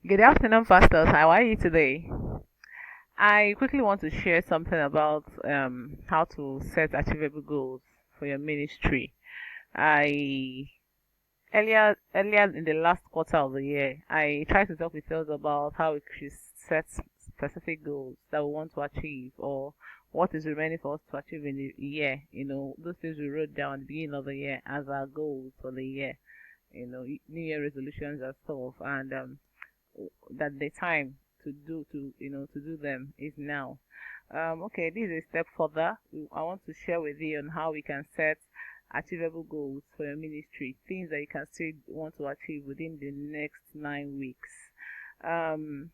Good afternoon, pastors. How are you today? I quickly want to share something about how to set achievable goals for your ministry. I earlier in the last quarter of the year, I tried to talk with us about how we should set specific goals that we want to achieve, or what is remaining for us to achieve in the year. Those things we wrote down at the beginning of the year as our goals for the year. New Year resolutions and stuff, and that the time to do them is now. Okay, this is a step further. I want to share with you on how we can set achievable goals for your ministry, things that you can still want to achieve within the next 9 weeks.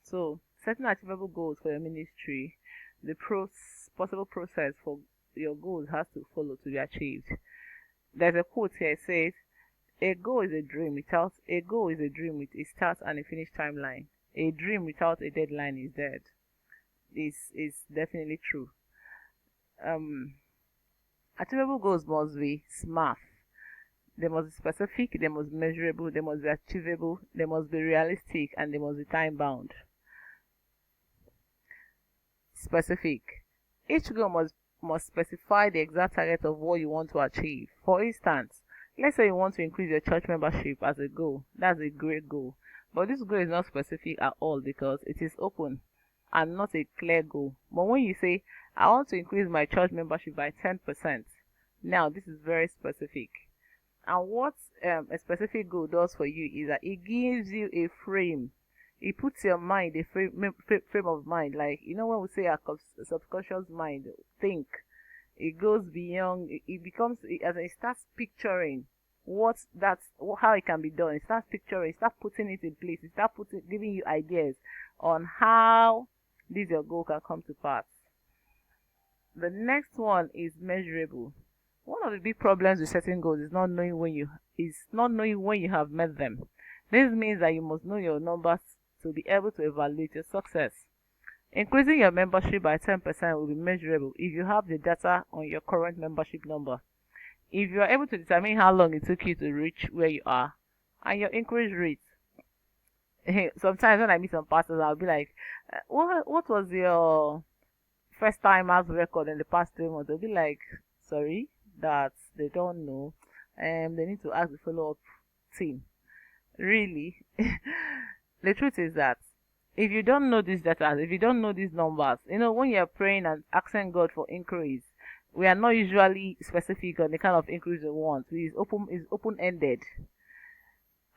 So setting achievable goals for your ministry, the possible process for your goals has to follow to be achieved. There's a quote here. It says, a goal is a dream without a goal is a dream with a start and a finish timeline. A dream without a deadline is dead. This is definitely true. Um, Achievable goals must be smart. They must be specific, they must be measurable, they must be achievable, they must be realistic, and they must be time bound. Specific. Each goal must specify the exact target of what you want to achieve. For instance, let's say you want to increase your church membership as a goal. That's a great goal. But this goal is not specific at all because it is open and not a clear goal. But when you say, I want to increase my church membership by 10%, now this is very specific. And what a specific goal does for you is that it gives you a frame. It puts your mind, a frame of mind. Like, when we say our subconscious mind, think, it goes beyond, it becomes, as it starts picturing how it can be done. It starts picturing, it starts putting it in place, it starts giving you ideas on how this your goal can come to pass. The next one is measurable. One of the big problems with setting goals is not knowing when you have met them. This means that you must know your numbers to be able to evaluate your success. Increasing your membership by 10% will be measurable if you have the data on your current membership number. If you are able to determine how long it took you to reach where you are and your increase rate. Sometimes when I meet some pastors, I'll be like, what was your first timer's record in the past 3 months? They'll be like, sorry, that they don't know. They need to ask the follow-up team. Really? The truth is that if you don't know these data, if you don't know these numbers, when you're praying and asking God for increase, we are not usually specific on the kind of increase we want. It's open-ended.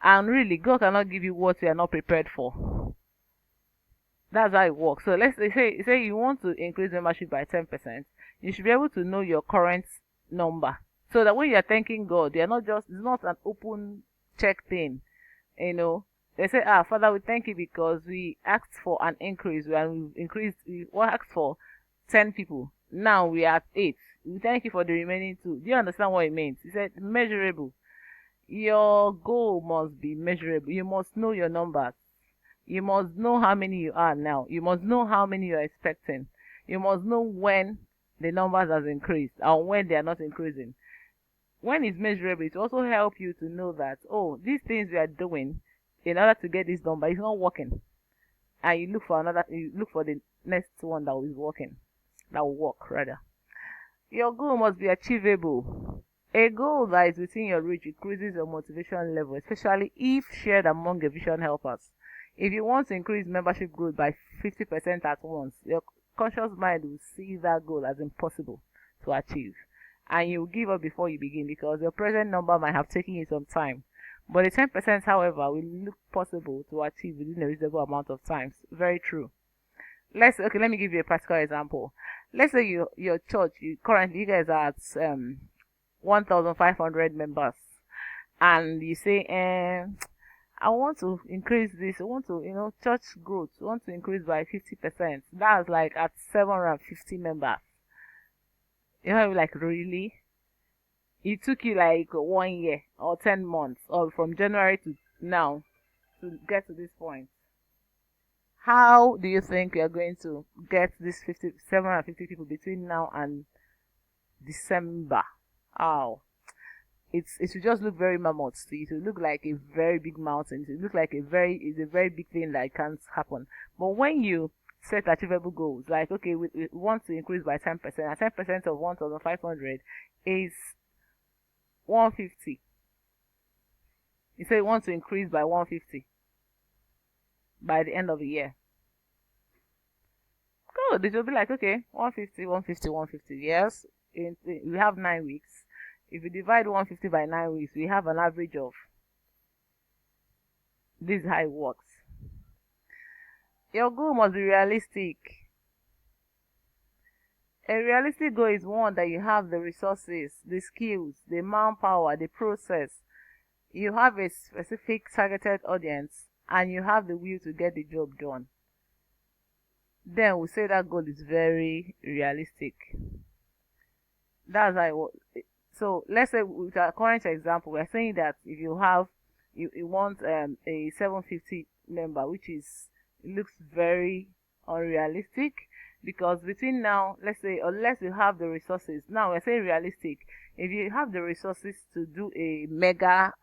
And really, God cannot give you what you are not prepared for. That's how it works. So let's say you want to increase membership by 10%, you should be able to know your current number. So that when you're thanking God, it's not an open check thing. They say, Father, we thank you because we asked for an increase and we asked for 10 people. Now we are at 8. We thank you for the remaining 2. Do you understand what it means? He said, measurable. Your goal must be measurable. You must know your numbers. You must know how many you are now. You must know how many you are expecting. You must know when the numbers has increased and when they are not increasing. When it's measurable, it also help you to know that, these things we are doing in order to get this done, but it's not working. And you look for the next one that is working. That will work rather. Your goal must be achievable. A goal that is within your reach increases your motivation level, especially if shared among your vision helpers. If you want to increase membership growth by 50% at once, your conscious mind will see that goal as impossible to achieve. And you will give up before you begin because your present number might have taken you some time. But the 10%, however, will look possible to achieve within a reasonable amount of time. Very true. Let me give you a practical example. Let's say your church, currently you guys are at 1,500 members, and you say, I want to increase this. I want to, church growth. I want to increase by 50%. That's like at 750 members. Like, really? It took you like 1 year or 10 months or from January to now to get to this point. How do you think you are going to get this 750 people between now and December? Oh, it will just look very mammoth. See, it will look like a very big mountain. It will look like it's a very big thing that can't happen. But when you set achievable goals, like okay, we want to increase by 10%, and 10% of 1,500 is 150. You say you want to increase by 150 by the end of the year. Good. It will be like okay, 150, 150, 150. Yes, we have 9 weeks. If we divide 150 by 9 weeks, we have an average of. This is how it works. Your goal must be realistic. A realistic goal is one that you have the resources, the skills, the manpower, the process. You have a specific targeted audience and you have the will to get the job done. Then we say that goal is very realistic. That's how it works. So let's say with our current example, we're saying that if you want a 750 member, which looks very unrealistic, because between now, let's say, unless you have the resources, now we're saying realistic. If you have the resources to do a mega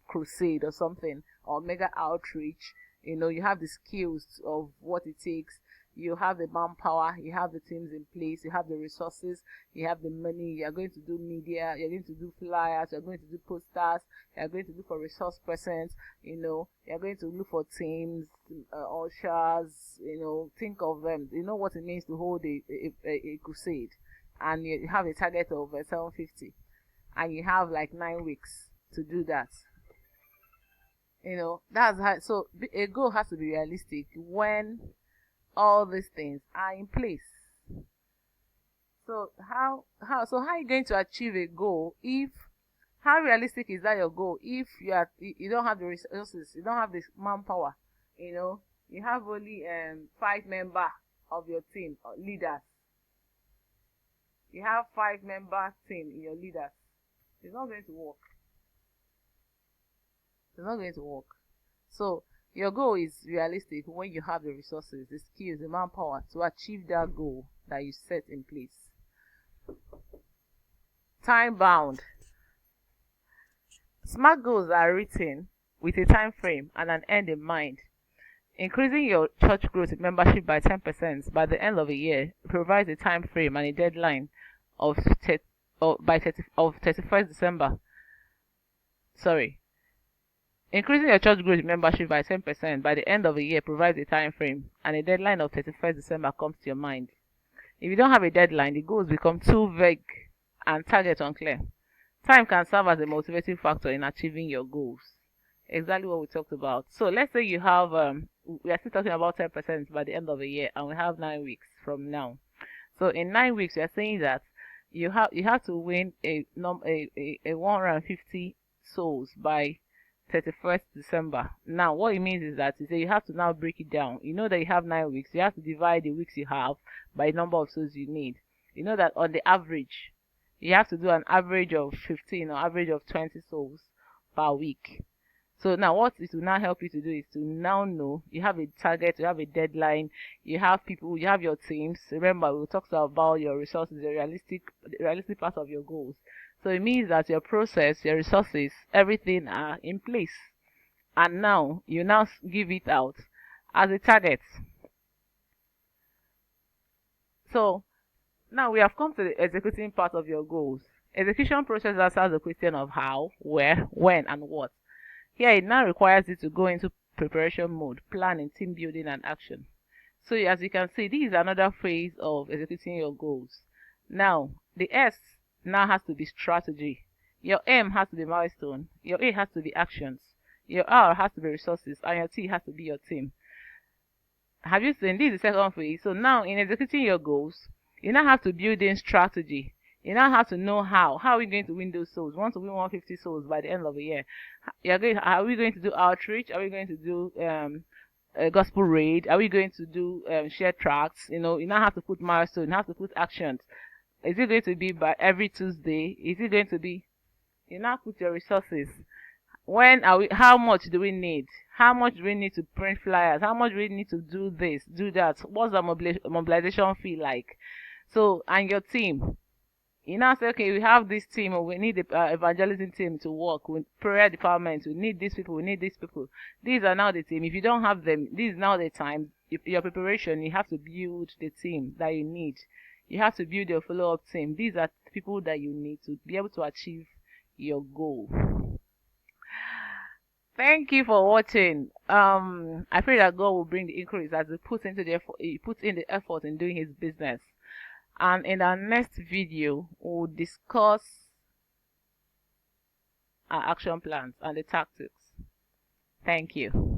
crusade or something, or mega outreach, you have the skills of what it takes. You have the manpower, you have the teams in place, you have the resources, you have the money, you're going to do media, you're going to do flyers, you're going to do posters, you're going to look for resource persons, you're going to look for teams, ushers, think of them, what it means to hold a crusade, and you have a target of 750, and you have like 9 weeks to do that. That's how, so a goal has to be realistic when all these things are in place. So how are you going to achieve a goal if how realistic is that your goal if you don't have the resources, you don't have the manpower, you have only 5 members of your team or leaders. You have 5-member team in your leaders. It's not going to work. It's not going to work. So your goal is realistic when you have the resources, the skills, the manpower to achieve that goal that you set in place. Time bound. SMART goals are written with a time frame and an end in mind. Increasing your church growth membership by 10% by the end of a year provides a time frame and a deadline of 31st December. Increasing your church growth membership by 10% by the end of the year provides a time frame, and a deadline of 31st December comes to your mind. If you don't have a deadline, the goals become too vague and target unclear. Time can serve as a motivating factor in achieving your goals. Exactly what we talked about. So let's say you have, we are still talking about 10% by the end of the year, and we have 9 weeks from now. So in 9 weeks, we are saying that you have to win a 150 souls by 31st December. Now, what it means is that you have to now break it down. You know that you have 9 weeks. You have to divide the weeks you have by the number of souls you need. You know that on the average, you have to do an average of 15 or average of 20 souls per week. So now what it will now help you to do is to now know you have a target, you have a deadline, you have people, you have your teams. Remember, we talked about your resources, the realistic part of your goals. So it means that your process, your resources, everything are in place. And now, you now give it out as a target. So, now we have come to the executing part of your goals. Execution process answers the question of how, where, when, and what. Here, it now requires you to go into preparation mode, planning, team building, and action. So, as you can see, this is another phase of executing your goals. Now, the S now has to be strategy. Your M has to be milestone. Your A has to be actions. Your R has to be resources. And your T has to be your team. Have you seen? This is the second phase. So now in executing your goals, you now have to build in strategy. You now have to know how. How are we going to win those souls? We want to win 150 souls by the end of the year. Are we going to do outreach? Are we going to do a gospel raid? Are we going to do share tracts? You now have to put milestone. You have to put actions. Is it going to be by every Tuesday? Is it going to be? You now put your resources. How much do we need? How much do we need to print flyers? How much do we need to do this, do that? What's the mobilization fee like? So, and your team. You now say, okay, we have this team, or we need the evangelism team to work with prayer department. We need these people. We need these people. These are now the team. If you don't have them, this is now the time. If your preparation, you have to build the team that you need. You have to build your follow-up team. These are people that you need to be able to achieve your goal. Thank you for watching. I pray that God will bring the increase as he puts in the effort in doing his business. And in our next video, we'll discuss our action plans and the tactics. Thank you.